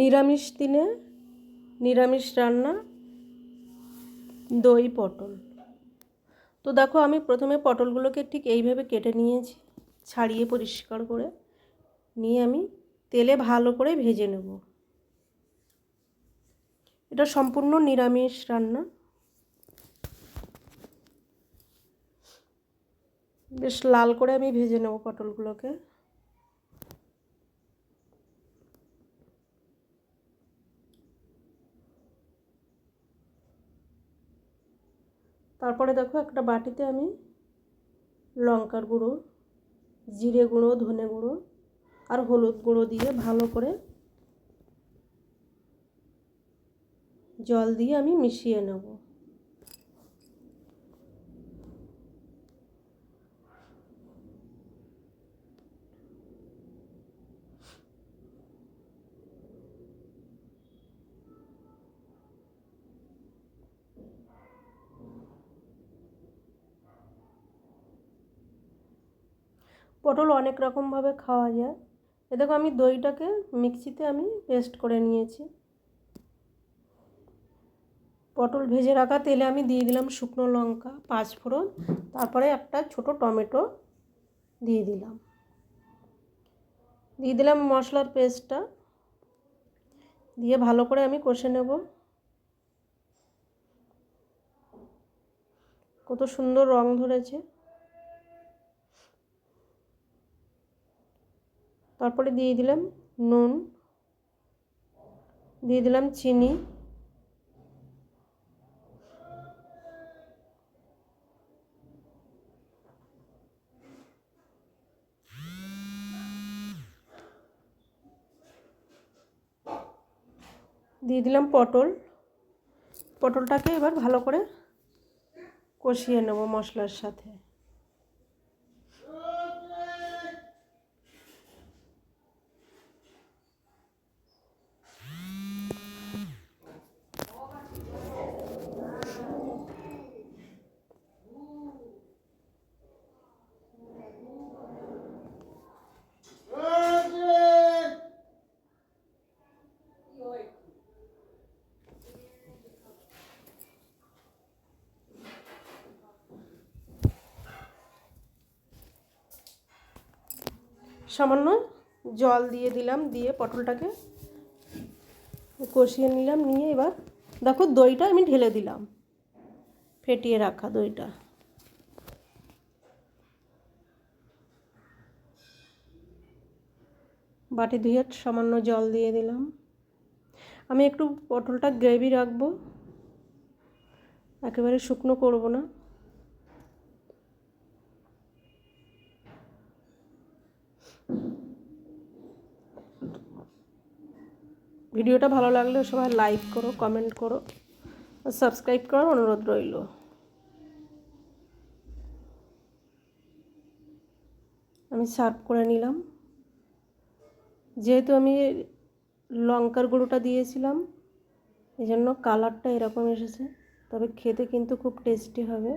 নিরামিষ দিনে নিরামিষ রান্না দই পটল। তো দেখো আমি প্রথমে পটলগুলোকে ঠিক এইভাবে কেটে নিয়েছি, ছাড়িয়ে পরিষ্কার করে নিয়ে আমি তেলে ভালো করে ভেজে নেব। এটা সম্পূর্ণ নিরামিষ রান্না। বেশ লাল করে আমি ভেজে নেব পটলগুলোকে। তারপরে দেখো একটা বাটিতে আমি লঙ্কার গুঁড়ো, জিরে গুঁড়ো, ধনে গুঁড়ো আর হলুদ গুঁড়ো দিয়ে ভালো করে জল দিয়ে আমি মিশিয়ে নেব। পটল অনেক রকমভাবে খাওয়া যায়। এ দেখো আমি দইটাকে মিক্সিতে আমি পেস্ট করে নিয়েছি। পটল ভেজে রাখা তেলে আমি দিয়ে দিলাম শুকনো লঙ্কা, 5 ফোড়ন, তারপরে একটা ছোট টমেটো দিয়ে দিলাম মশলার পেস্টটা দিয়ে ভালো করে আমি কষে নেব। কত সুন্দর রং ধরেছে। তারপরে দিয়ে দিলাম নুন, দিয়ে দিলাম চিনি, দিয়ে দিলাম পটলটাকে এবার ভালো করে কষিয়ে নেব মশলার সাথে। সামান্য জল দিয়ে দিলাম, দিয়ে পটলটাকে কষিয়ে নিলাম। নিয়ে এবার দেখো দইটা আমি ঢেলে দিলাম, ফেটিয়ে রাখা দইটা। বাটি ধুয়ে সামান্য জল দিয়ে দিলাম। আমি একটু পটলটা গ্রেভি রাখবো, একেবারে শুকনো করব না। ভিডিওটা ভালো লাগলে সবাই লাইক করো, কমেন্ট করো আর সাবস্ক্রাইব করার অনুরোধ রইল। আমি সার্ভ করে নিলাম। যেহেতু আমি লঙ্কার গুঁড়োটা দিয়েছিলাম এই জন্য কালারটা এরকম এসেছে, তবে খেতে কিন্তু খুব টেস্টি হবে।